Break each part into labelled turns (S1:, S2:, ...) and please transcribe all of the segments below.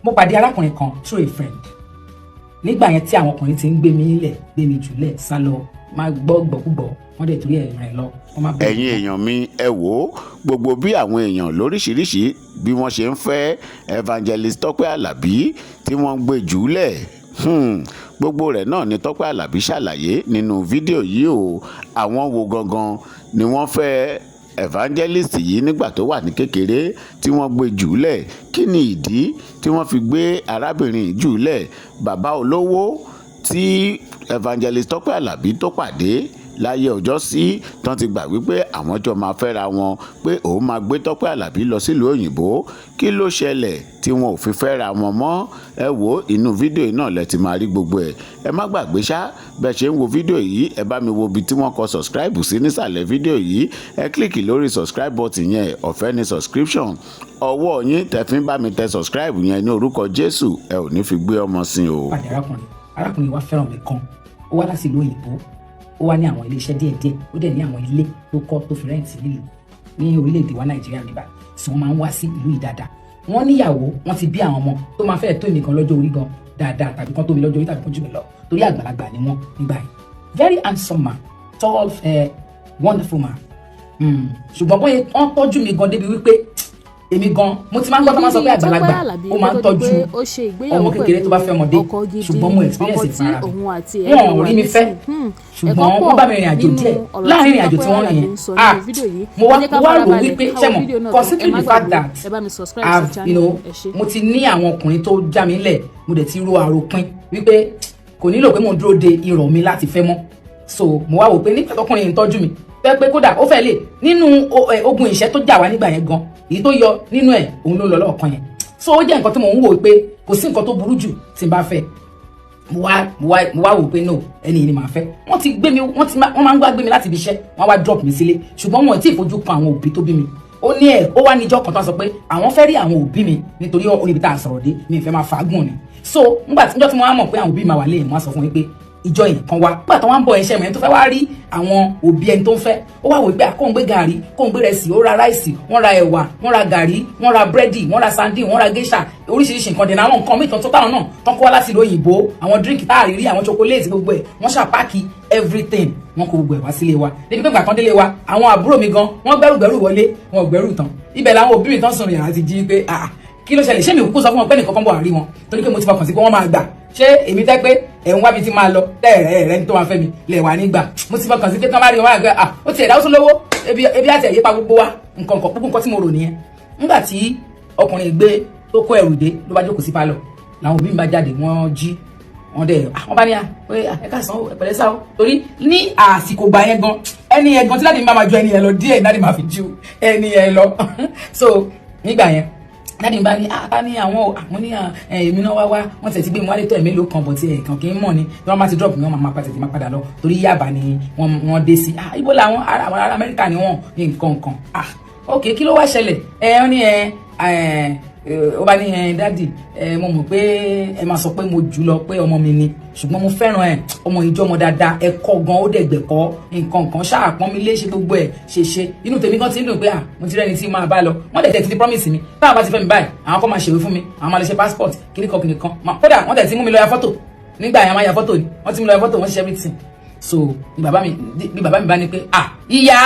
S1: mo pàdé arákùnrin kan through a friend nígbà yẹn tí àwọn ọkùnrin ti ń gbé mi nílẹ̀ gbé mi jùlẹ̀ sá lọ máa gbọ́ gbọ́kúgbọ́ wọ́n dẹ̀ torí ẹ̀rìn lọ.
S2: ẹ̀yin èèyàn mi ẹ wò ó gbogbo bí àwọn èèyàn lóríṣiríṣi bí wọ́n ṣe ń fẹ́ evangelist Tọ́pẹ́ Àlàbí tí wọ́n ń gbé jùlẹ̀ gbogbo rẹ̀ náà ni Tọ́pẹ́ Àlàbí ṣàlàyé nínú fídíò yìí o. àwọn wo gangan ni wọ́n fẹ́ evangelist yìí nígbà tó wà ní kékeré tí wọ́n gbé jùlẹ̀? kí ni ìdí tí wọ́n fi gbé arábìnrin jùlẹ̀? bàbá olówó tí evangelist Tọ́pẹ́ Àlàbí tó pàdé láyé ọjọ́ sí tán ti gbà wípé àwọn jọ máa fẹ́ra wọn pé òun máa gbé Tọ́pẹ́ Àlàbí lọ sílùú òyìnbó. kí ló ṣẹlẹ̀ tí wọn ò fi fẹ́ra wọn mọ́? ẹ wo inú fídíò yìí náà lẹ ti máa rí gbogbo ẹ̀. ẹ má gbàgbé ṣá bẹ́ẹ̀ ṣe ń wo fídíò yìí ẹ bá mi wo ibi tí wọ́n kọ subscribe sí nísàlẹ̀ fídíò yìí. ẹ kílìkì lórí subscribe button yẹn, ọ̀fẹ́ ni subscription. ọwọ́ yín tẹ́ fi ń bá mi tẹ subscribe yẹn ní orúkọ Jésù ẹ ò ní fi gbé ọmọ sin o.
S1: pàdé arákùnrin wa fẹ́ràn mi kan ó wá láti ìlú òyìnbó ó wá ní àwọn iléeṣẹ́ díẹ̀díẹ̀ ó dẹ̀ ní àwọn ilé tó kọ́ tó fi rẹ́ǹtì nílùú ní orílẹ̀-èdè wa Nàìjíríà níbà tí wọ́n máa ń wá sí ìlú yìí dáadáa. wọ́n níyàwó wọ́n ti bí àwọn ọmọ tó máa fẹ́ẹ̀ tó èmi kan lọ́jọ́ orí gan dáadáa tàbí kan tó mi lọ́jọ́ orí tàbí kan jù mí lọ torí àgbàlagbà ni wọ́n nígbà yìí. very handsome man, tall, fair, wonderful man. ṣùgbọ́n bóyá wọ́n tọ́jú mi gan débi wípé èmi gan mo ti máa ń gbọ́ tó máa sọ pé àgbàlagbà ó máa ń tọ́jú ọmọ kékeré tó bá fẹ́ ọmọdé ṣùgbọ́n mo experience ìfara mi wọn ò rí mi fẹ́ ṣùgbọ́n wọ́n bá mi rìn àjò díẹ̀ láàrin ìrìn àjò tí wọ́n rìn yẹn mo wá rò wípé sẹ́mọ̀ considering the fact that mo ti ní àwọn ọkùnrin tó já mi lẹ̀ mo dẹ̀ ti ro àròpin wípé kò nílò pé mo dúró de irọ́ mi láti fẹ́ mọ́ so mo wá wò pé nígbà tọkùnrin yìí ń tọ́jú mi pé kódà ó fẹ́ lè nínú ogun ìṣẹ́ tó jà wá nígbà yẹn gan èyí tó yọ nínú ẹ̀ òun ló lọ lọ́ọ̀kan yẹn so ó jẹ́ nǹkan tí mò ń wò pé kò sí nǹkan tó burú jù tí n bá fẹ́ mo wá wò pé no ẹni yìí ni màá fẹ́ wọ́n ti gbé mi wọ́n máa ń gbá gbé mi láti ibi iṣẹ́ wọ́n wá drop mi sílé ṣùgbọ́n wọn ò tí ì fojú kan àwọn òbí tó bí mi ó wá níjọ́ kan tó sọ pé àwọn fẹ́ rí àwọn òbí mi nítorí oníbi tá a sọ̀rọ̀ dé mi ìfẹ́ máa fàágùn ni so nígbà tí mo wá mọ̀ pé àwọn òbí mi máa wà lẹ́yìn wọ́n á sọ fún mi pé ìjọ yìí kan wá nígbà tó wá ń bọ̀ ẹṣẹ́ mi ẹni tó fẹ́ wá rí àwọn òbí ẹni tó ń fẹ́ ó wá wò pé kóun gbé gàrí kóun gbé rẹsì ó ra ráìsì wọ́n ra ẹ̀wà wọ́n ra gàrí wọ́n ra búrẹ́dì wọ́n ra sandin wọ́n ra géṣà oríṣiríṣi nǹkan dènà àwọn nǹkan mìíràn tó táwọn náà tán kó wá láti ìlú òyìnbó àwọn dírínkì tá a rí rí àwọn chocolate gbogbo ẹ̀ wọ́n ṣàpáàkì everything wọ́n kó gbogbo ẹ̀ wá sílé wa débi pé gbà kan délé wa àwọn àbúrò mi gan wọ́n gbẹ́rù wọlé wọn ò gbẹ́rù tán ibẹ̀ làwọn òbí mi tán sùn yàrá ti jí pé kí ló ṣẹlẹ̀ ṣé mi kúkú sọ fún wọn pé nìkan kan bọ̀ àrí wọn torí pé mo ti fọkàn sí pé wọ́n máa gbà ṣé èmi tẹ́ pé ẹ̀ ń wábi tí máa lọ tẹ́ẹ̀rẹ́ ní tó máa fẹ́ mi lẹ̀ wá nígbà mo ti fọkàn sí pé kí wọ́n bá rí wọn àgbẹ̀ ó ti ẹ̀dá ó tún lówó ebi àti ẹ̀yẹ pa gbogbo wa nǹkan tí mo rò nìyẹn. nígbà tí ọkùnrin gbé tó kó ẹrù dé ló bá jókòó sí pálọ̀ làwọn òbí mi bá jáde wọ́n jí wọ́n dẹ̀ wọ́n bá ní pé ẹ̀ka sàn ó ẹ̀pẹ̀lẹ́ sá ó torí ní àsìkò gbà yẹn gan ẹni yẹn gan tí láti máa ju ẹni yẹn lọ díẹ̀ láti máa fi ju ẹni yẹn lọ so nígbà yẹn láti bá ní àwọn ní èmi náà wá wọ́n tẹ̀ ti gbé mi wálé tó ẹ̀mí ló kan bọ̀ tí ẹ̀kan kì í mọ̀ ni tí wọ́n bá ti drop mi wọ́n máa pàtẹ́tì máa padà lọ torí Yaba ni wọ́n dé sí ibo làwọn ará Amẹ́ríkà ni wọ́n ní nǹkan ok kí ló wá ṣẹlẹ̀ wọ́n ní ó bá ní dádì mo mọ̀ pé ẹ máa sọ pé mo jù lọ pé ọmọ mi ni ṣùgbọ́n mo fẹ́ràn ọmọ ìjọ ọmọ dáadáa ẹ̀kọ́ gan ó dẹ̀gbẹ̀kọ́ nǹkan ṣáàpọ́n mi léṣe gbogbo ẹ̀ ṣe inú tèmi kan ti ń dùn pé mo ti rẹ́ni tí máa bá lọ wọ́n dẹ̀ ti promise mi táwọn bá ti fẹ́ mi báyìí àwọn kan máa ṣèwé fún mi àwọn máa lè ṣe passport kíníkan kódà wọ́n dẹ̀ ti mú mi lọ ya fọ́tò nígbà yẹn máa ya fọ́tò ni wọ́n ti mú mi lọ ya fọ́tò wọ́n ṣe everything so bí bàbá mi bá ní pé ìyá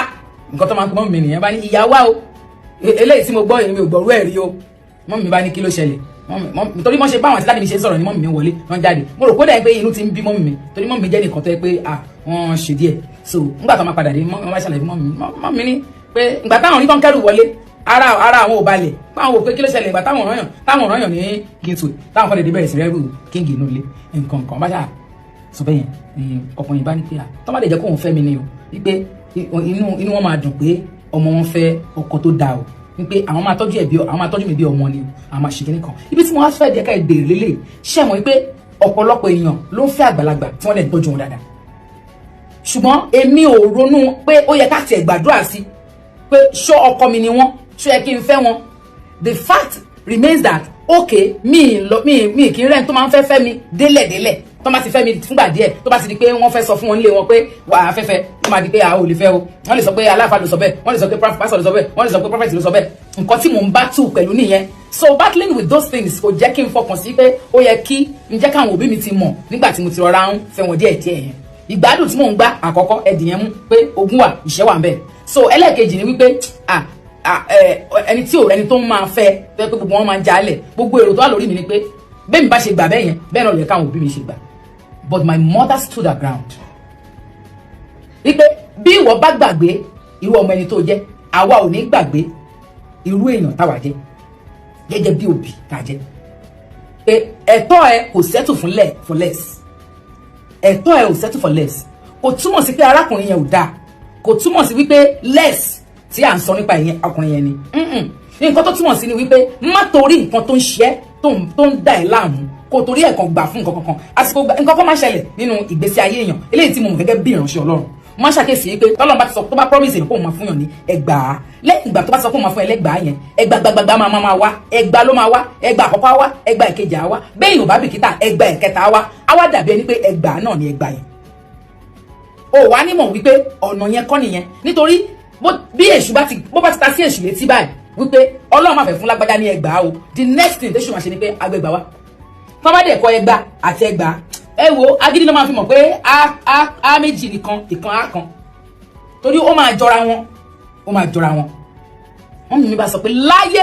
S1: nǹkan tó máa ń pọ̀ mọ́ mi nìyẹn bá ní ìyá wá o eléyìí tí mo gbọ́ yẹn mi ò gbọ́rú ẹ̀ rí o mọ́mì mi bá ní kí ló ṣẹlẹ̀ torí wọ́n ṣe báwọn àti láti mi ṣe sọ̀rọ̀ ni mọ́mì mi wọlé wọ́n jáde mo rò kódà pé inú ti ń bí mọ́mì mi torí mọ́mì mi jẹ́ nìkan tó yẹ pé wọ́n ṣe díẹ̀ so nígbà tó máa padà dé wọ́n bá ṣàlàyé fún mọ́mì ní pé ìgbà táwọn oníkan kẹ́rù wọlé ara àwọn ò balẹ̀ báwọn wò pé kí ló ṣẹlẹ̀ ìgbà táwọn ọ̀ràn yàn ní gíntù táwọn kọ́lẹ̀ dé bẹ̀rẹ̀ sí rẹ́rù kíngì inú ilé nǹkan bá ṣà sọ bẹ́ẹ̀ yẹn ọkùnrin bá ní pé tó má lè jẹ́ kóun fẹ́ mi ni o wípé inú wọn máa dùn pé ọmọ wọn fẹ́ ọkọ tó dáa o wípé àwọn máa tọ́jú mi bí ọmọ ni àwọn máa ṣe kíní kan ibi tí mo wá fẹ́ dẹ́ka ìbéèrè lélẹ̀ ṣé mọ̀ wípé ọ̀pọ̀lọpọ̀ èèyàn ló ń fẹ́ àgbàlagbà tí wọ́n lè tọ́jú wọn dáadáa ṣùgbọ́n èmi ò ronú pé ó yẹ ká tiẹ̀ gbàdúrà sí pé ṣó ọkọ mi ni wọ́n ṣó yẹ kí n fẹ́ wọn the fact remains that okay mi kì í rẹ́ni tó máa ń fẹ́ mi délẹ̀délẹ̀ tó bá ti fẹ́ mi fúngbà díẹ̀ tó bá ti di pé wọ́n fẹ́ sọ fún wọn nílé wọn pé wà á fẹ́fẹ́ wọ́n máa di pé a ò lè fẹ́ o wọ́n lè sọ pé aláfa ló sọ bẹ́ẹ̀ wọ́n lè sọ pé pásítọ̀ ló sọ bẹ́ẹ̀ wọ́n lè sọ pé prophet ló sọ bẹ́ẹ̀ nǹkan tí mò ń bá tù pẹ̀lú nìyẹn. So battling with those things kò jẹ́ kí n fọkàn sí pé ó yẹ kí n jẹ́ káwọn òbí mi ti mọ̀ nígbà tí mo ti rọra ń fẹ́ wọn díẹ̀ díẹ̀ yẹn. Ìgbádùn tí mò ń gbà àkọ́kọ́ ẹ̀dìyẹn mú pé ogún wà ìṣẹ́ wà ń bẹ̀. So ẹlẹ́ẹ̀kejì ni wípé ẹni tí ò rẹni tó ń máa fẹ́ tó yẹ pé gbogbo wọn máa ń jalè gbogbo èrò tó wà lórí mi ni pé bẹ́ẹ̀ mi bá ṣe gbà bẹ́ẹ̀ yẹn bẹ́ẹ̀ náà lè káwọn òbí mi ṣe gbà. But my mother stood her ground. Wípé bí ìwọ bá gbàgbé irú ọmọ ẹni tó jẹ́ àwa ò ní gbàgbé irú èèyàn táwa jẹ́ gẹ́gẹ́ bí òbí tá jẹ́. Pé ẹ̀tọ́ ẹ kò settle for less. Ẹ̀tọ́ ẹ ò settle for less. Kò túmọ̀ sí pé arákùnrin yẹn ò dáa. Kò túmọ̀ sí wípé less tí à ń sọ nípa ìyẹn ọkùnrin yẹn ni. Nǹkan tó túmọ̀ sí ni wípé má torí nǹkan tó ń ṣe tó ń dà ẹ́ láàmú kò torí ẹ̀ kan gbà fún nǹkan kankan. Àsìkò nǹkan kan máa ṣẹlẹ̀ nínú ìgbésí ayé èèyàn eléyìí tí mo mọ̀ gẹ́gẹ́ bí ìránṣẹ́ Ọlọ́run. Má ṣàkíyèsí pé tọ́lọ́run bá ti sọ tó bá promise yẹn kó máa fún yàn ní ẹgbàá lẹ́yìn ìgbà tó bá sọ kó máa fún ẹlẹ́gbàá yẹn ẹgbàá máa wá ẹgbàá ló máa wá ẹgbàá àkọ́kọ́ á wá ẹgbàá ìkejì á wá bẹ́ẹ̀ yóò bá bìkítà ẹgbàá ìkẹta á wá dàbí ẹni pé ẹgbàá náà ni ẹgbàá yẹn. O wá nímọ̀ wípé ọ̀nà yẹn kọ́ nìyẹn nítorí bí èṣù bá ti ta sí èṣù létí báyìí wípé Ọlọ́run máa fẹ́ fún lágbájá ní ẹgbàá o the next thing tẹ́ṣù máa ṣe ni pé agbègbà wa tọ́mọdé ẹ̀kọ́ ẹgbàá àti ẹgbàá ẹ wo agídí náà máa fi mọ̀ pé a méjì nìkan ìkan á kan torí ó máa jọra wọn wọ́n mi bá sọ pé láyé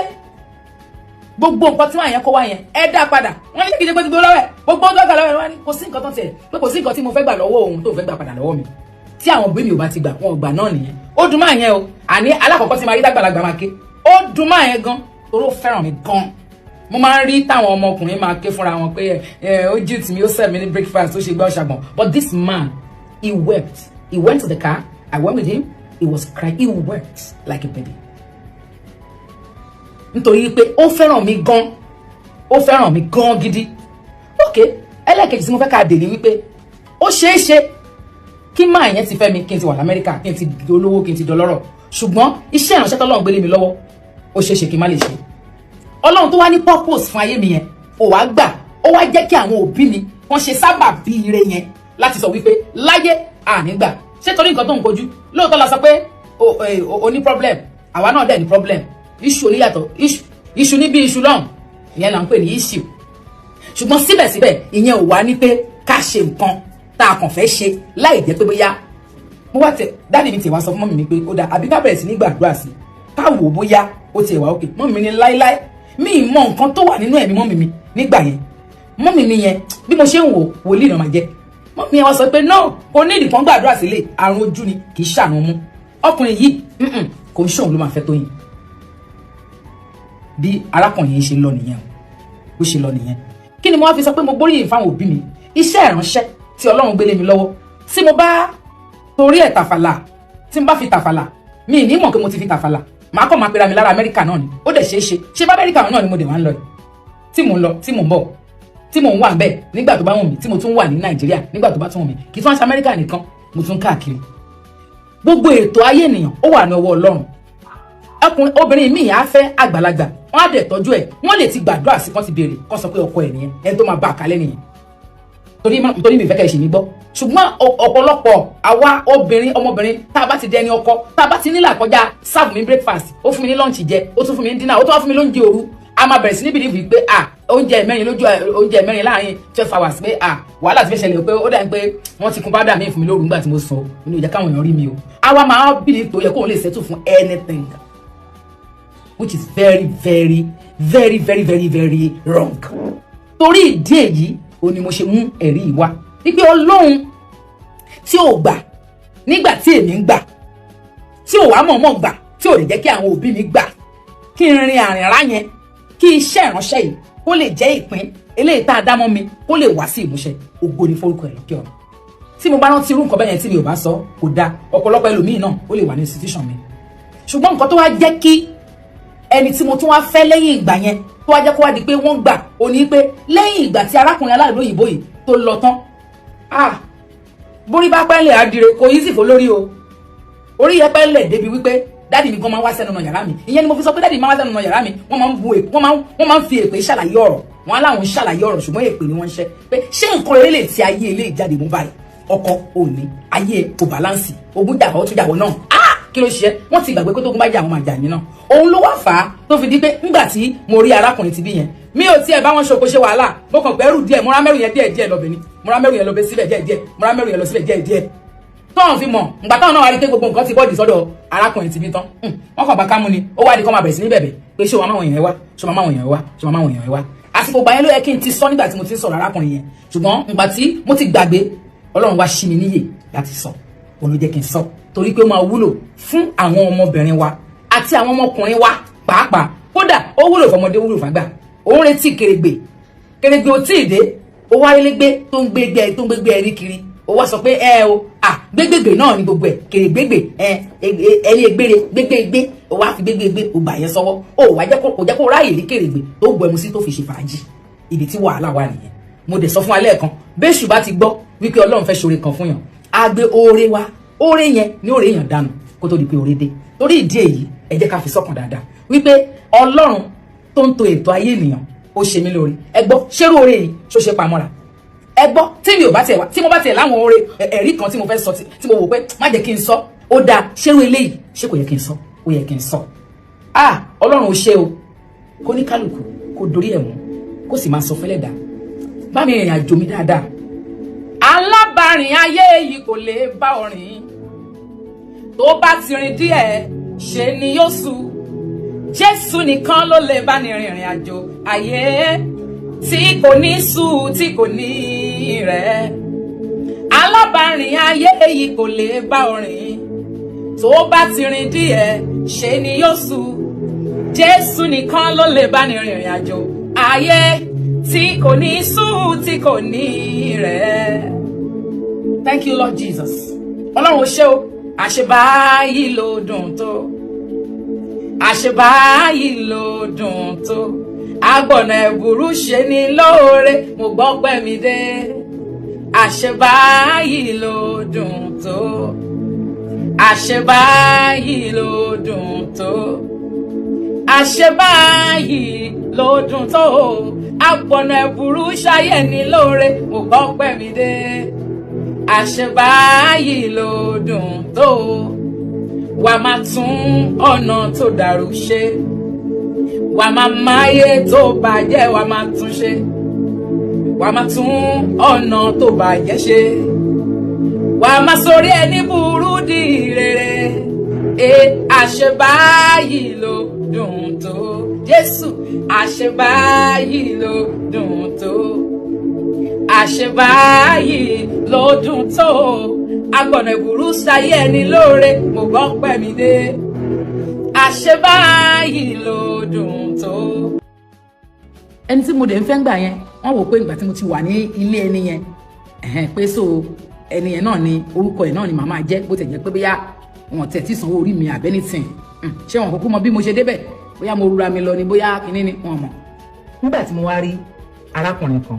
S1: gbogbo nǹkan tí wọ́n yẹn kó wá yẹn ẹ dá padà wọ́n ní kí n ṣe pé gbogbo lọ́wọ́ ẹ̀ gbogbo tó gbà lọ́wọ́ ẹ̀ wọ́n ní kò sí nǹkan tó tiẹ̀ pé kò sí nǹkan tí mo fẹ́ gbà lọ́wọ́ òun tó fẹ́ gbà padà lọ́wọ́ mi tí àwọn òbí mi ò bá ti gbà wọn ò gbà náà nìyẹn ó dùn máa yẹn o àní alákọ̀ọ́kọ́ tí máa rí dàgbàlagbà máa ké ó dùn máa yẹn gan torí ó fẹ́ràn mi gan mo máa ń rí táwọn ọmọkùnrin máa ké fúnra wọn pé ó jí tì mí ó serve mi ní breakfast ó ṣe gbọ́ ṣàgbọ̀n but this man he wept he went to the car I went with him he was crying he wept like a baby nítorí pé ó fẹ́ràn mi gan gidi ok ẹlẹ́ẹ̀kejì tí mo fẹ́ ká dè ní wípé ó ṣeé ṣe kí máa yẹn ti fẹ́ mi kí n ti wà lamẹ́ríkà kí n ti dolówó kí n ti dọlọ́rọ̀ ṣùgbọ́n iṣẹ́ ìránṣẹ́ tọ́lọ́run gbélé mi lọ́wọ́ ó ṣeé ṣe kí n má lè ṣe Ọlọ́run tó wá ní purpose fún ayé mi yẹn ó wá gbà ó wá jẹ́ kí àwọn òbí mi wọ́n ṣe sábà bí ire yẹn láti sọ wípé láyé ànígbà ṣé torí nǹkan tó ń kojú lóòótọ́ la sọ pé o ní problem àwa náà dẹ̀ ní problem issue oníyàtọ̀ issue ní bí issue lọ́hùn ìyẹn là ń pè ní issue ṣùgbọ́n síbẹ̀síbẹ̀ ìyẹn ò wá ní pé ká ṣe nǹkan tá a kàn fẹ́ ṣe láì jẹ́ pé bóyá mo wá tẹ dáàdì mi ti wá sọ fún mọ́mì mi pé ó dà àbí ká bẹ̀rẹ̀ sí ní gbàdúrà sí ká wò bóyá ó ti wà òkè mọ́mì mi ní láíláí mi ì mọ nǹkan tó wà nínú ẹ̀mí mọ́mì mi nígbà yẹn mọ́mì mi yẹn bí mo ṣe ń wò wòlíì náà máa jẹ́ mọ́mì yẹn wá sọ pé náà kò ní ìdìkan gbàdúrà sílé àrùn ojú ni kì í ṣàrùn mú ọkùnrin yìí kò ń ṣòun ló máa fẹ́ tó yìn bí arákùnrin yìí ṣe lọ nìyẹn bó ṣe lọ nìyẹn kí ni mo wá fi sọ pé mo gbóríyìn fáwọn òbí mi iṣẹ́ ìránṣẹ́ tí Ọlọ́run gbélé mi lọ́wọ́ tí mo bá torí ẹ̀ tàfàlà tí mo bá fi tàfàlà mi ì ní mọ̀ pé mo ti fi tàfàlà màá kọ́ máa pera mi lára Amẹ́ríkà náà ni ó dẹ̀ ṣeé ṣe bá Amẹ́ríkà náà ni mo dẹ̀ wá ń lọ tí mò ń lọ tí mò ń bọ̀ tí mò ń wà bẹ́ẹ̀ nígbà tó bá wùn mí tí mo tún wà ní Nàìjíríà nígbà tó bá tún wùn mí kì í tún wá sí Amẹ́ríkà nìkan mo tún káàkiri gbogbo ètò ayé ènìyàn ó wà ní ọwọ́ Ọlọ́run obìnrin míì á fẹ́ àgbàlagbà wọ́n á dẹ̀ tọ́jú ẹ̀ wọ́n lè ti gbàdúrà sí kán ti béèrè kán sọ pé ọkọ ẹ̀ nìyẹn ẹni tó máa bá a kalẹ̀ nìyẹn torí mi fẹ́ kẹ́ ẹ ṣe mí gbọ́ ṣùgbọ́n ọ̀pọ̀lọpọ̀ àwa ọmọbìnrin tá a bá ti dẹni ọkọ tá a bá ti nílà kọjá serve mi breakfast ó fún mi ní lunch jẹ ó tún fún mi ní dinner ó tún wá fún mi lóúnjẹ òru a máa bẹ̀rẹ̀ sí ní bìlíìfù pé oúnjẹ mẹ́rin láàrin 12 hours pé wàhálà ti fẹ́ ṣẹlẹ̀ pé ó dà pé wọ́n ti kun powder mi fún mi lóru nígbà tí mo sọ inú ìjà káwọn èèyàn rí mi o àwa máa bìlíìfù tó yẹ kóun lè settle fún anything which is very very very very very very wrong torí ìdí èyí ó ní mo ṣe mú ẹ̀rí yìí wá wípé Ọlọ́run tí ò gbà nígbà tí èmi ń gbà tí ò wá mọ̀ọ́mọ̀ gbà tí ò lè jẹ́ kí àwọn òbí mi gbà kí n rin àrìnrà yẹn kí iṣẹ́ ìránṣẹ́ yìí kó lè jẹ́ ìpín eléyìí tá a dá mọ́ mi kó lè wá sí ìmúṣẹ ògo ni forúkọ ẹ̀ lókè ọ̀run tí mo bá rántí irú nǹkan bẹ́ẹ̀ yẹn tí mi ò bá sọ kò dáa ọ̀pọ̀lọpọ̀ ẹlòmíì náà ó lè wà ní institution mi ṣùgbọ́n nǹkan tó wá jẹ́ kí ẹni tí mo tún wá fẹ́ lẹ́yìn ìgbà yẹn tó wá jẹ́ kó wá di pé wọ́n gbà ó ní pé lẹ́yìn ìgbà tí arákùnrin aláàlú òyìnbó yìí tó lọ tán borí bá pẹ́ńlẹ̀ àdìrẹ kò yí sì fò lórí o orí yẹ pẹ́ńlẹ̀ débi wípé dáàdì mi gan máa ń wá sẹ́nu ọ̀nà yàrá mi ìyẹn ni mo fi sọ pé dáàdì máa ń wá sẹ́nu ọ̀nà yàrá mi wọ́n máa ń fi èpè ṣàlàyé ọ̀rọ̀ wọn láwọn ń ṣàlàyé ọ̀rọ̀ ṣùgbọ́n èpè ni wọ́n ń ṣẹ́ pé ṣé nǹkan rere lè ti ayé ilé ìjáde mú báyìí ọkọ òní ayé kò báláǹsì ogun jà ó tún jà wọ́n náà kí ló ṣe wọ́n ti gbàgbé pé tógun bá jà àwọn máa jà yín náà òun ló wá fà á tó fi di pé nígbà tí mo rí arákùnrin ti bí yẹn mi ò tiẹ̀ bá wọn ṣoko ṣe wàhálà mo kàn gbẹ́rù díẹ̀ mo rá mẹ́rù yẹn díẹ̀ lọ́bẹ̀ ni mo rá mẹ́rù yẹn lọ́bẹ̀ sílẹ̀ díẹ̀ mo rá mẹ́rù yẹn lọ sílẹ̀ díẹ̀ tọ́hún fi mọ̀ ǹgbà táwọn náà wá rí pé gbogbo nǹkan ti bọ́ọ̀dì sọ́dọ̀ arákùnrin ti bí tán wọ́n kàn bá kámú ni ó wá di kọ́ máa bẹ̀rẹ̀ sí ní bẹ̀bẹ̀ pé ṣé wàá máa wọ̀nyẹn wá ṣé wàá máa wọ̀nyẹn wá ṣé wàá máa wọ̀nyẹn wá àsìkò gbà yẹn ló yẹ kí n ti sọ nígbà tí mo ti ń sọ̀rọ̀ arákùnrin yẹn ṣùgbọ́n ǹgbà tí mo ti gbàgbé Ọlọ́run wá ṣí mi níyè láti sọ òun ló jẹ́ kí n sọ torí pé ó máa wúlò fún àwọn ọmọbìnrin wa àti àwọn ọmọkùnrin wa pàápàá kódà ó wúlò fọmọdé wúlò fàgbà òun retí kèrègbè ò tí ì dé ó wá rélégbé tó ń gbégbé ẹrí kiri ó wá sọ pé gbégbègbè náà ni gbogbo ẹ kèrègbègbè ẹrí egbére gbégbègbè ó wá fi gbégbègbè ó gbà yẹn sọ́wọ́ ó wá jẹ́ kó ráàyè rí kèrègbè tó gbọ́ ẹmu sí tó fi ṣe fàájì ibi tí wàhálà wà nìyẹn mo dẹ̀ sọ fún alẹ́ kan bẹ́ẹ̀ṣù bá ti gbọ́ wípé Ọlọ́run fẹ́ ṣoore kan fún yàn á gbé oore wá oore yẹn ní oore yàn dànù kó tó di pé oore dé torí ìdí èyí ẹ jẹ́ ká fi sọ́kàn dáadáa wípé Ọlọ́run tó ń to ètò ayé ènìyàn ó ṣe mí lórí ẹ gbọ́ ṣérú oore yìí ṣó ṣe pamọ́ra ẹ gbọ́ tí mi ò bá tiẹ̀ wá tí mo bá tiẹ̀ láwọn oore ẹ̀rí kan tí mo fẹ́ sọ tí mo wò pé má jẹ́ kí n sọ ó dáa ṣérú eléyìí ṣé kò yẹ kí n sọ ó yẹ kí n sọ Ọlọ́run ò ṣe o kó ní kálukú kó dorí ẹ̀ mú kó sì máa sọ fẹ́lẹ́ dà bá mi rìnrìn àjò mi dáadáa alábàárìn ayé yìí kò lè bá ọ rìn tó bá ti rìn díẹ̀ ṣe ni yóò sú Jésù nìkan ló lè bá ní rìnrìn àjò ayé tí kò ní sú tí kò ní rẹ̀ alábàárìn ayé yìí kò lè bá ọ rìn tó bá ti rìn díẹ̀ ṣe ni yóò sú Jésù nìkan ló lè bá ní rìnrìn àjò ayé tí kò ní sú tí kò ní rẹ̀. Thank you Lord Jesus. Ọlọ́run ò ṣe o àṣebáyìí ló dùn tó àṣebáyìí ló dùn tó agbọ̀nà ẹ̀bùrú ṣe ni lóore mo gbọ́ pẹ́ mi dé àṣebáyìí ló dùn tó àṣebáyìí ló dùn tó àṣebáyìí ló dùn tó agbọ̀nà ẹ̀bùrú ṣayé ni lóore mo gbọ́ pẹ́ mi dé àṣebáyìí ló dùn tó wà máa tún ọ̀nà tó dàrú ṣe wà máa máyé tó bàjẹ́ wà máa tún ṣe wà máa tún ọ̀nà tó bàjẹ́ ṣe wà máa sórí ẹni burú di rere àṣebáyìí ló dùn tó Jésù àṣebáyìí ló dùn tó àṣebáyìí ló dùn tó agbọ̀nà ìbùrú ṣayé ẹni lóore mo gbọ́ pẹ́ mi dé àṣebáyìí ló dùn tó. ẹni tí mo dẹ̀ ń fẹ́ gbà yẹn wọ́n wò pé ìgbà tí mo ti wà ní ilé ẹni yẹn pé so ẹni yẹn náà ni orúkọ ẹ̀ náà ni màmá jẹ́ bó tẹ̀ jẹ́ pé bóyá wọn tẹ̀ tí sanwó orí mi àbẹ́nìtìn ṣé wọn kúkú mọ bí mo ṣe débẹ̀ bóyá mo rúra mi lọ ni bóyá kinní ni wọn mọ̀. nígbà tí mo wá rí arákùnrin kan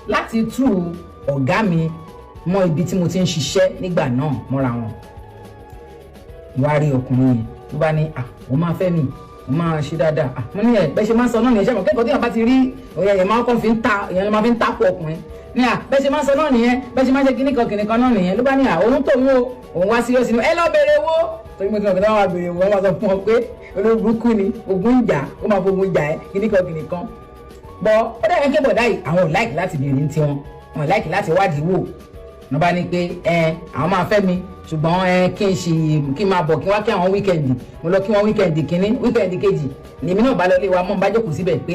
S1: láti tú ọ̀gá mi mọ ibi tí mo ti ń ṣiṣẹ́ nígbà náà mọ́ra wọn mo wá rí ọkùnrin yẹn ló bá ní òun máa fẹ́ mi òun máa ṣe dáadáa mo ní bẹ́ẹ̀ ṣe máa ń sọ náà nìyẹn ṣe mọ̀ kẹ́kọ̀ọ́ tí wọ́n bá ti rí òyìn ẹ̀yẹ̀ máa kọ́ fi ń ta ìyẹn ló máa fi ń takò ọkùnrin ní bẹ́ẹ̀ ṣe máa ń sọ náà nìyẹn bẹ́ẹ̀ ṣe máa ń ṣe kíníkan náà nìyẹn ló bá ní òun tó wo òun wá sí ọsìn ẹ lọ bèrè owó torí mo ti mọ̀ pé wọ́n wá bèrè owó wọ́n wá sọ fún ọ pé olóògùnkù ni ogun ìjà ó máa fogun ìjà ẹ kíníkan bọ́ ó dàbí kí bọ̀dá yìí àwọn ò láìkì láti bèrè ní tiwọn wọn ò láìkì láti wádìí wò wọ́n bá ní pé àwọn máa fẹ́ mi ṣùgbọ́n kí n máa bọ̀ kí wá kí àwọn wíkẹ̀ndì mo lọ kí wọ́n wíkẹ̀ndì kínní wíkẹ̀ndì kejì lèmi náà bá lọ lé wa mọ́ n bá jókòó síbẹ̀ pé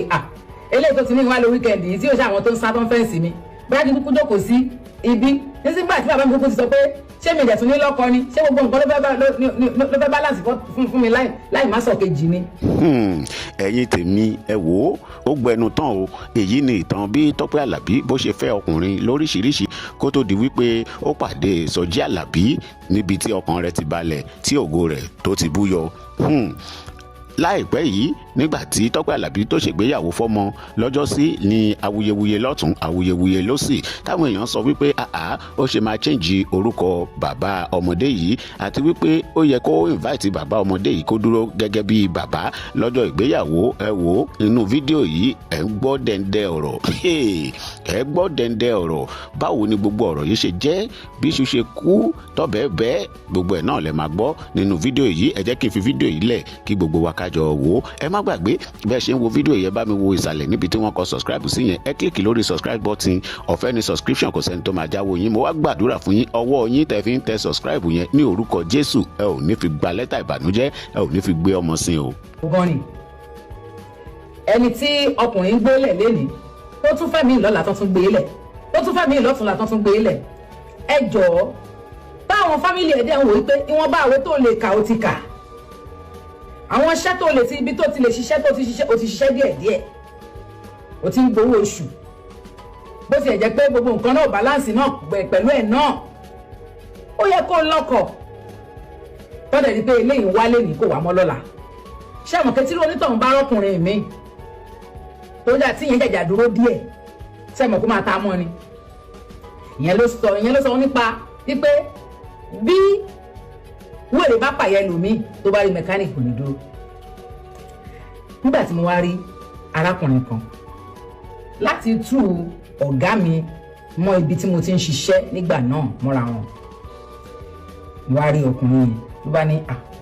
S1: eléyìí tó ti ní wá lọ wíkẹ̀ndì yìí tí yóò ṣe àwọn tó ń sá tó ń fẹ́ǹsì mi bóyá kí n kúkú jókòó sí ibi nígbà tí bàbá mi kúkú ti sọ pé ṣé mi ìdẹ̀tún ní lọ́kọ ni ṣé gbogbo nǹkan ló fẹ́ balance fún mi láì má sọ kejì ni.
S2: ẹ̀yin tèmi ẹ wò ó gbẹnu tán o èyí ni ìtàn bí Tọ́pẹ́ Àlàbí bó ṣe fẹ́ ọkùnrin lóríṣiríṣi kó tó di wípé ó pàdé Sọjí Àlàbí níbi tí ọkàn rẹ̀ ti balẹ̀ tí ògo rẹ̀ tó ti búyọ. láìpẹ́ yìí nígbà tí Tọ́pẹ́ Àlàbí tó ṣègbéyàwó fọ́mọ lọ́jọ́sí ní awuyewuye lọ́tún awuyewuye lọ́sì táwọn èèyàn sọ wípé ó ṣe máa change orúkọ bàbá ọmọdé yìí àti wípé ó yẹ kó invite bàbá ọmọdé yìí kó dúró gẹ́gẹ́ bí bàbá lọ́jọ́ ìgbéyàwó. Ẹ wò inú fídíò yìí ẹ ń gbọ́ dẹ́ndẹ́ ọ̀rọ̀ ẹ gbọ́ dẹ́ndẹ́ ọ̀rọ̀ báwo ni gbogbo ọ̀rọ̀ yìí ṣe jẹ́ bí iṣu ṣe kú tọ́bẹ̀ bẹ́ẹ̀ gbogbo ẹ̀ náà lẹ máa gbọ́ nínú fídíò yìí. Ẹ jẹ́ kí n fi fídíò yìí lẹ̀ kí gbogbo wa kájọ wò ó. Ẹ má gbàgbé bẹ́ẹ̀ ṣe ń wo fídíò yẹn bá mi wo ìsàlẹ̀ níbi tí wọ́n kọ subscribe sí yẹn ẹ kílìkì lórí subscribe button ọ̀fẹ́ ni subscription kò sẹ́ni tó máa jáwọ́ yín. Mo wá gbàdúrà fún yín ọwọ́ yín tẹ́ fi ń tẹ subscribe yẹn ní orúkọ Jésù ẹ ò ní fi gba lẹ́tà ìbànújẹ́ ẹ ò ní fi gbé ọmọ sin o.
S1: ẹni tí ọkùnrin gbélé lénìí ó tún fẹ́ mi lọ́la tó tún gbélé ó tún fẹ́ mi lọ́túnla tó tún gbélé. ẹ jọ̀ọ́ báwọn fámìlì ẹ̀dẹ̀ ń wò wípé ìwọ̀nba àwẹ̀ tó lè kà ó ti kà àwọn iṣẹ́ tó lè ti ibi tó ti lè ṣiṣẹ́ tó ti ṣiṣẹ́ ó ti ṣiṣẹ́ díẹ̀díẹ̀ ó ti ń gbowó oṣù bó ti ẹ̀ jẹ́ pé gbogbo nǹkan náà balance náà pẹ̀lú ẹ̀ náà ó yẹ kó lọ́kọ̀ tọ́dẹ̀ rí pé eléyìí wálé ní kò wá mọ́ lọ́la ṣé àmọ̀ kẹ́tí onítọ̀hún bá rọ́kùnrin mi tó jà tí ìyẹn jẹ̀jà dúró díẹ̀ ṣé àmọ̀ kó máa ta mọ́ ni ìyẹn ló sọ nípa wípé bí wèrè bá pààyẹ lòmíì tó bá rí mẹkáníìkì kò ní dúró. Nígbà tí mo wá rí arákùnrin kan láti tú ọ̀gá mi mọ́ ibi tí mo ti ń ṣiṣẹ́ nígbà náà mọ́ra wọn mo wá rí ọkùnrin yẹn ló bá ní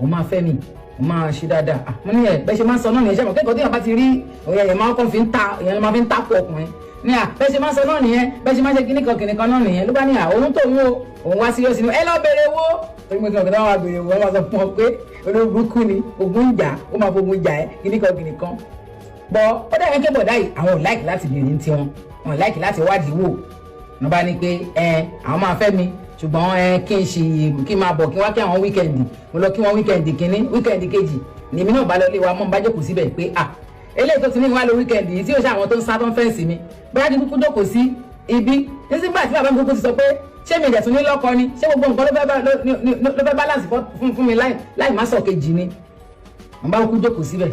S1: ó máa fẹ́ mi ó máa ṣe dáadáa mo ní bẹ́ẹ̀ ṣe máa ń sọ náà nìyẹn ṣe mọ̀ kẹ́kọ̀ọ́ tí yàrá bá ti rí èèyàn máa kàn fi ń ta èèyàn máa fi ń takò ọkùnrin ní bẹ́ẹ̀ ṣe máa ń sọ náà nìyẹn bẹ́ẹ̀ ṣe máa ń ṣe kíníkan náà nìyẹn ló bá ní òun tó ń wo òun wá síríọ́sì ni ẹ lọ bèrè wo torí mo ti mọ̀ kí wọ́n wá bèrè wo wọ́n wá sọ fún ọ pé olóògùnkú ni ogun ìjà ó máa fogun jà ẹ́ kíníkan bọ́ ó dẹ̀ yẹn ké bọ̀dá yìí àwọn ò láìkì láti bèrè ní tiwọn wọn ò láìkì láti wádìí wò wọn bá ní pé àwọn máa fẹ́ mi ṣùgbọ́n kí n máa bọ̀ kí wá kí àwọn wíkẹ̀ndì mo lọ kí wọ́n wíkẹ̀ndì kínní wíkẹ̀ndì kejì nèmi náà bá lọ lé wa mọ́ n bá jókòó síbẹ̀ pé eléyìí tó ti ní wá lọ wíkẹ̀ndì yìí tí ó ṣe àwọn tó ń sá tó ń fẹ́ǹsì mi bóyá kí kúkú jókòó sí ibi nígbà tí bàbá mi kúkú ti sọ pé ṣé mi ìdẹ̀tún ní lọ́kọ ni ṣé gbogbo nǹkan ló fẹ́ balance fún mi láì má sọ kejì ni mo bá kúkú jókòó síbẹ̀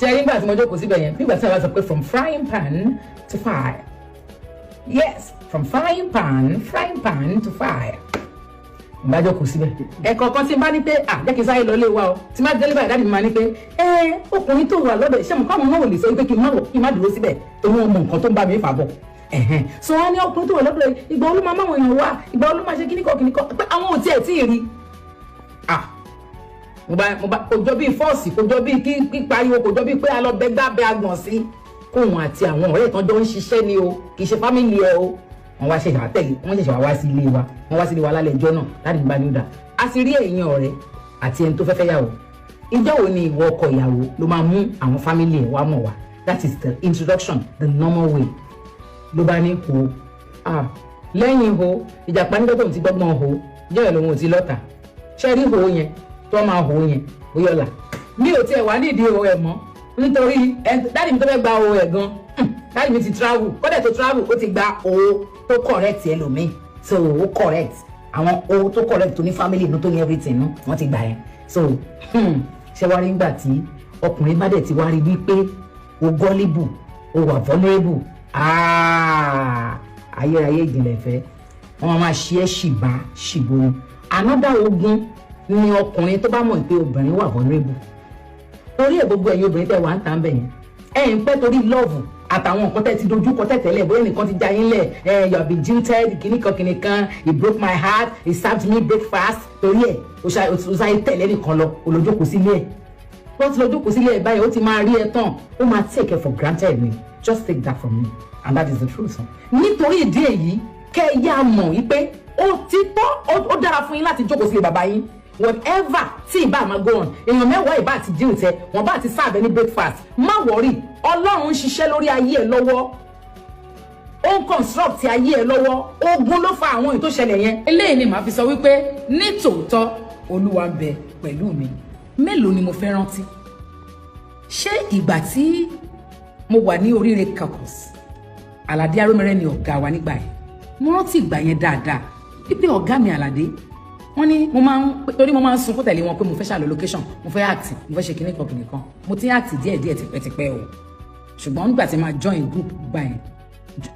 S1: ṣe nígbà tí mo jókòó síbẹ̀ yẹn nígbà tí wọ́n sọ pé from frying pan to fire yes from frying pan to fire n bá jókòó síbẹ̀ ẹ̀kọ́ kan tí n bá ní pé jẹ́ kí n sáré lọ lé wa o tí n bá délé báyìí dáàdì mi máa ní pé ọkùnrin tó wà lọ́dọ̀ ṣé mo kọ́ àwọn náà ò lè sọ pé kí n má dúró síbẹ̀ torí wọn mọ nǹkan tó ń bá mi fà bọ̀ so wọn ní ọkùnrin tó wà lọ́dọ̀ ìgbà wo ló máa máwọn èèyàn wá ìgbà wo ló máa ṣe kíníkan pé àwọn ò tiẹ̀ tí ì rí kò jọ bíi fọ́ọ̀sì kò jọ bíi pípariwo kò jọ bíi pé a lọ bẹ gbábẹ́ agbọ̀n sí kóhun àti àwọn ọ̀rẹ́ ìtàn jọ ń ṣiṣẹ́ ni o kì í ṣe fámìlì ẹ o wọ́n wá ṣe àtẹ̀lé wọ́n ṣẹ̀ṣẹ̀ wá sí ilé wa wọ́n wá sí ilé wa lálẹ́ ìjọ náà láti gbá ní ó dà a sì rí ẹ̀yin ọ̀rẹ́ àti ẹni tó fẹ́ yàwó ìjọ wo ni ìwọ ọkọ ìyàwó ló máa mú àwọn fámìlì ẹ̀ wá mọ̀ wá that is the introduction the normal way ló bá ní ho lẹ́yìn ho ìjàpá nígbà tó ń ti gbọ́gbọ́n ho ìjọ yẹn lòun ò ti lọ́ta ṣe rí ho yẹn tó máa ho yẹn bóyá ọ̀la mi ò tiẹ̀ wá nídìí ho ẹ̀ mọ́ nítorí dáàdì mi tó fẹ́ gba owó ẹ̀ gan dáàdì mi ti travel kọ́dẹ̀ tó travel ó ti gba owó tó correct ẹlòmíì so ó correct àwọn owó tó correct tó ní family inú tó ní everything nú wọ́n ti gbà yẹn so ṣé wá rí nígbà tí ọkùnrin bá dẹ̀ ti wá rí wípé o gullible o wà vulnerable ayérayé ìjìnlẹ̀ ìfẹ́ wọ́n máa ṣe é ṣìbọn another ogun ni ọkùnrin tó bá mọ̀ pé obìnrin wà vulnerable torí ẹ̀ gbogbo ẹ̀yin obìnrin tẹ́ wà ń tà ń bẹ̀ yẹn ń pẹ́ torí love àtàwọn nǹkan tẹ́ ti dojú kọ tẹ̀tẹ̀lẹ̀ bóyá nìkan ti já yín lẹ̀ you have been jilted kìnnìkan he broke my heart he served me breakfast torí ẹ̀ o ṣàyẹ tẹ̀lé nìkan lọ olójókòó sílé ẹ̀ wọ́n ti lójókòó sílé ẹ̀ báyìí ó ti máa rí ẹ tán ó máa take it for granted me just take that from me and that is the truth. nítorí ìdí èyí kẹ́ ẹ yá mọ̀ wípé ó ti tọ́ ó dára fún yín láti jókòó sílé bàbá yín whatever tí ìbá máa go on èèyàn mẹ́wàá ìbá ti dín tẹ wọ́n bá ti sáàbẹ̀ ní breakfast má wọ̀rí ọlọ́run ń ṣiṣẹ́ lórí ayé ẹ̀ lọ́wọ́ ó ń construct ayé ẹ̀ lọ́wọ́ ogun ló fa àwọn èyí tó ṣẹlẹ̀ yẹn.
S3: eléyìí ni màá fi sọ wípé ní tòótọ́ olúwa ń bẹ pẹ̀lú mi mélòó ni mo fẹ́ rántí ṣé ìgbà tí mo wà ní Oríire campus Àlàdé Arómẹrẹ́ ni ọ̀gá wa nígbà yẹn mo rántí ìgbà yẹn dáadáa wípé ọ̀gá mi Àlàdé wọ́n ní mo máa ń sunkún tẹ̀lé wọn pé mo fẹ́ ṣàlọ́ location mo fẹ́ act mo fẹ́ ṣe kinní kan mo ti act díẹ̀ tipẹ́tipẹ́ o ṣùgbọ́n nígbà tí máa join group báyìí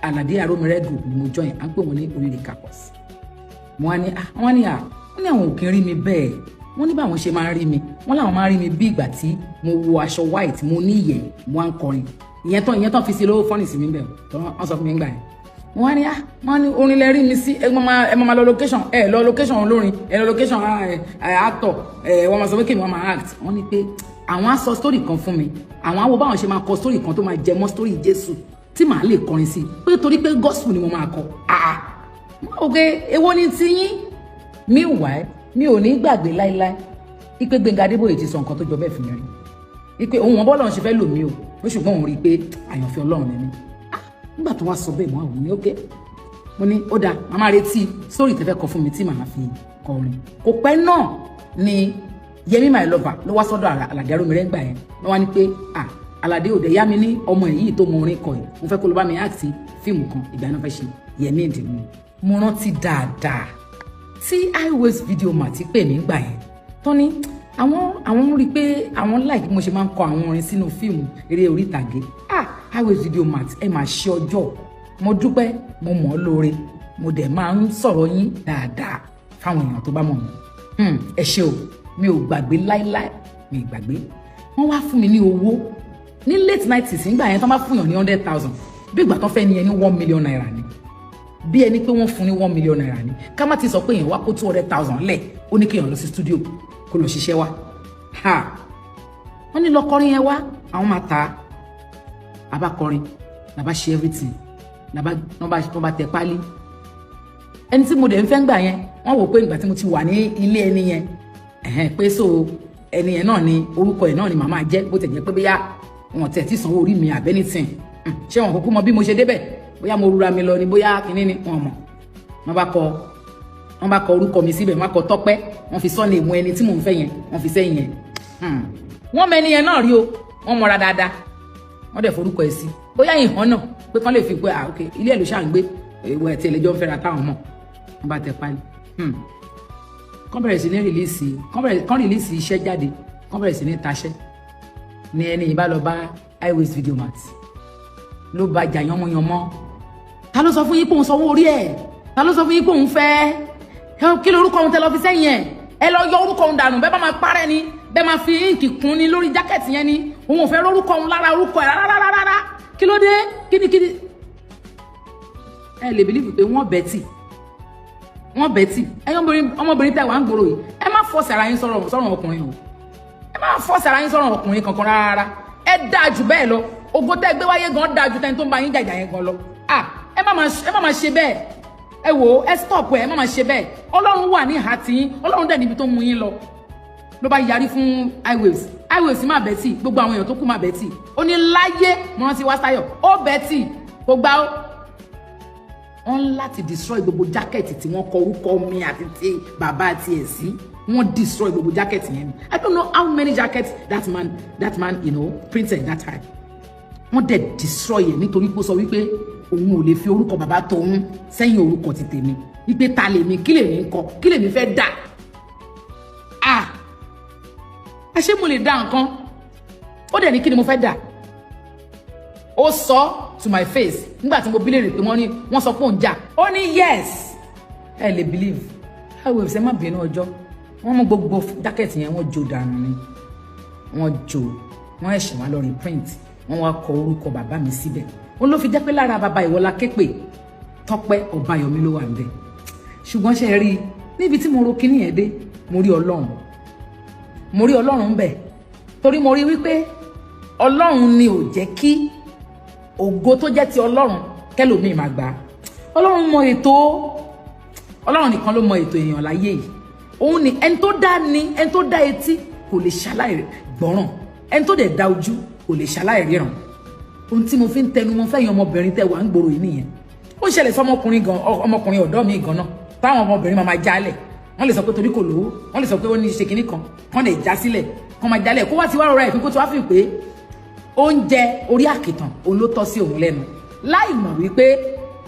S3: Aládé Aromire group ni mo join à ń pè wọ́n ní Oríire campus wọ́n ní àwọn òkè rí mi bẹ́ẹ̀ wọ́n ní báwọn ṣe máa ń rí mi wọ́n láwọn máa ń rí mi bí ìgbà tí mo wọ aṣọ white mo ní ìyẹ́ mo wá ń kọrin ìyẹn tán fi sí lówó fọ́nì sí mi bẹ́ẹ̀ wọ́n sọ fún mi gbà yẹn wọ́n ní orin lẹ rí mi sí ẹ máa lọ location olórin ẹ lọ location actor wọ́n máa sọ pé kí wọ́n máa act wọ́n ní pé àwọn á sọ story kan fún mi àwọn á wo báwọn ṣe máa kọ story kan tó máa jẹ mọ́ story Jésù tí màá lè kọrin sí pé torí pé gospel ni mo máa kọ ok èwo ni ti yín meanwhile mi ò ní gbàgbé láíláí ipe Gbénga Adébóyè ti sọ nǹkan tó jọ bẹ́ẹ̀ fún mi rí ipe òun wọn bọ́ọ̀lù ṣe fẹ́ lò mí o ó ṣùgbọ́n òun rí i pé àyànfẹ́ Ọlọ́run ni mí nígbà tó wá sọ bẹ́ẹ̀ mọ́ àwọn ní ókè mo ní ó dáa màmá retí sórí tẹ́fẹ́ kọ fún mi tí màmá fi kọrin kò pẹ́ náà ni Yẹmí my lover ló wá sọ́dọ̀ Aládé Aromire gbà yẹn wọ́n wá ní pé Aládé òde yá mi ní ọmọ èyí tó mọ orin kọ yìí mo fẹ́ kó ló bá mi act fíìmù kan ìgbà náà fẹ́ ṣe Yẹmí ìdìmú mo rántí dáadáa tí Highways video mà ti pè mí gbà yẹn tó ní àwọn rí i pé àwọn like mo ṣe máa ń kọ àwọn orin sínú fíìmù eré orí ìtàgé Highways video mat ẹ máa ṣe ọjọ́ mo dúpẹ́ mo mọ̀ ọ́ lóore mo dẹ̀ máa ń sọ̀rọ̀ yín dáadáa fáwọn èèyàn tó bá mọ̀ mí ẹ ṣé o mi ò gbàgbé láíláí mi ì gbàgbé wọ́n wá fún mi ní owó ní late 90s nígbà yẹn tó bá fún yàn ní 100,000 bí ìgbà tó fẹ́ ní ẹni 1 million naira ni bí ẹni pé wọ́n fún ní 1 million naira ni ká má ti sọ pé èèyàn wá kó 200,000 lẹ̀ ó ní kéèyàn lọ sí studio kó lọ ṣiṣẹ́ wá wọ́n ní lọ kọrin yẹn wá àwọn máa ta àbá kọrin làbá ṣe everything wọ́n bá tẹ pálí ẹni tí mo dẹ̀ ń fẹ́ gbà yẹn wọ́n wò pé ìgbà tí mo ti wà ní ilé ẹni yẹn pé so ẹni yẹn náà ni orúkọ ẹ̀ náà ni màmá jẹ́ bó tẹ̀ jẹ́ pé bóyá wọn tẹ̀ tí sanwó orí mi àbẹ́nìtìn ṣé wọn kúkú mọ bí mo ṣe débẹ̀ bóyá mo rúra mi lọ ni bóyá kinní ni wọn mọ̀ wọ́n bá kọ orúkọ mi síbẹ̀ wọ́n kọ Tọ́pẹ́ wọ́n fi sọ́ọ̀nì ìmú ẹni tí mò ń fẹ́ yẹn wọ́n fi sẹ́yìn yẹn wọ́n mẹ́ni yẹn náà rí o wọ́n mọra dáadáa wọ́n dẹ̀ forúkọ ẹ̀ sí bóyá ìhàn náà pé kán lè fi pé ok ilé ẹ̀ ló ṣáà ń gbé ìwọ ẹ̀ tí ẹlẹ́jọ́ ń fẹ́ra táwọn mọ̀ wọ́n bá tẹ pálí kán bẹ̀rẹ̀ sí ní rìlíìsì iṣẹ́ jáde kán bẹ̀rẹ̀ sí ní taṣẹ́ ní ẹni yìí bá lọ bá Highways video mat ló bá jà yánmọ́yánmọ́ ta ló sọ fún yín pé òun sanwó orí ẹ̀ ta ló sọ fún yín pé òun fẹ́ kí lorúkọ òun tẹ lọ fi sẹ́yìn ẹ lọ yọ orúkọ òun dànù bẹ́ẹ̀ bá máa parẹ́ ni bẹ́ẹ̀ máa fi íǹkì kún ni lórí jákẹ́ẹ̀tì yẹn ni òun ò fẹ́ lórúkọ òun lára orúkọ ẹ̀ rárá kí ló dé kíni ẹ lè bìlífù pé wọ́n bẹ́tì ẹ̀yin ọmọbìnrin tẹ̀ wá ń gbòòrò yìí ẹ má fọ́ọ̀sì ara yín sọ̀rọ̀ ọkùnrin o ẹ má fọ́ọ̀sì ara yín sọ̀rọ̀ ọkùnrin kankan rárá ẹ dáa jù bẹ́ẹ̀ lọ ògo tẹ́ gbé wáyé gan dáa jù tẹ́ni tó ń bá yín jàjà yẹn gan lọ ẹ má máa ṣe bẹ́ẹ̀ ẹ wò ẹ stop ẹ má máa ṣe bẹ́ẹ̀ Ọlọ́run wà ní ìhà tiyín Ọlọ́run dẹ̀ níbi tó mú yín lọ ló bá yarí fún Highways má bẹ́tì gbogbo àwọn èèyàn tó kù má bẹ́tì ó ní láyé mo rántí wá sáyọ̀ ó bẹ́tì kò gbá ó wọ́n láti destroy gbogbo jákẹ́ẹ̀tì tí wọ́n kọ orúkọ mi àti ti bàbá àti ẹ̀ sí wọ́n destroy gbogbo jákẹ́ẹ̀tì yẹn I don't know how many jackets that man printed that time wọ́n dẹ̀ destroy ẹ̀ nítorí pé ó sọ wípé òun ò lè fi orúkọ bàbá tóun sẹ́yìn orúkọ ti tèmi wípé ta lèmi kí lèmi kọ kí lèmi fẹ́ dà àṣé mo lè dá nǹkan ó dẹ̀ ní kí ni mo fẹ́ dà ó sọ to my face nígbà tí mo bí léèrè pé wọ́n sọ pé òun jà ó ní yes ẹ lè believe Highways ẹ má bínú ọjọ́ wọ́n mú gbogbo jákẹ́ẹ̀tì yẹn wọ́n jó dànù ni wọ́n ẹ̀ṣẹ̀ wá lọ reprint wọ́n wá kọ orúkọ bàbá mi síbẹ̀ ó ló fi jẹ́ pé lára bàbá Ìwọlá Képè Tọ́pẹ́ Ọbáyọmí ló wà ń bẹ̀ ṣùgbọ́n ṣe rí níbi tí mo ro kíní yẹn dé mo rí Ọlọ́run ń bẹ̀ torí mo rí wípé Ọlọ́run ni ò jẹ́ kí ògo tó jẹ́ ti Ọlọ́run kẹ́lòmíì máa gbà Ọlọ́run mọ ètò Ọlọ́run nìkan ló mọ ètò èèyàn láyé yìí òun ni ẹni tó dá etí kò lè ṣaláì gbọ́ràn ẹni tó dẹ̀ dá ojú kò lè ṣaláì ríran ohun tí mo fi ń tẹnu mọ́ fẹ́yìn ọmọbìnrin tẹ́ wà ń gbòòrò yìí nìyẹn ó ṣẹlẹ̀ sí ọmọkùnrin ọ̀dọ́ mi gan náà táwọn ọmọbìnrin máa jálẹ̀ wọ́n lè sọ pé torí kò lówó wọ́n lè sọ pé ó ní ṣe kinní kan wọ́n lè já sílẹ̀ kán máa jálẹ̀ kó wá ti wá rọra ìpín kó tó wá fi pé oúnjẹ orí àkìtàn òun ló tọ́ sí òun lẹ́nu láì mọ̀ wípé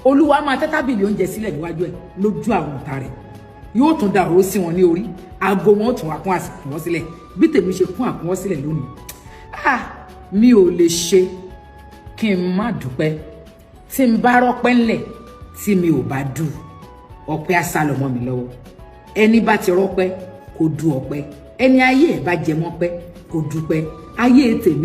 S3: Olúwa máa tẹ́ tábìlì oúnjẹ sílẹ̀ níwájú ẹ̀ lójú àwọn ọ̀tá rẹ̀ yóò tún da òró sí wọn ní orí aago wọn tún wá kún àsìkò wọn sílẹ̀ bí tèmi ṣe kún àkún wọn sílẹ̀ lónìí mi ò lè ṣe kí n má dúpẹ́ tí n bá rọ́pẹ́ ńlẹ̀ tí mi ò bá dù ọpẹ́ á sá lọ mọ́ mi lọ́wọ́ ẹni bá ti rọ́pẹ́ kó dù ọpẹ́ ẹni ayé ẹ̀ bá jẹ mọ́pẹ́ kó dúpẹ́ ayé tèmi.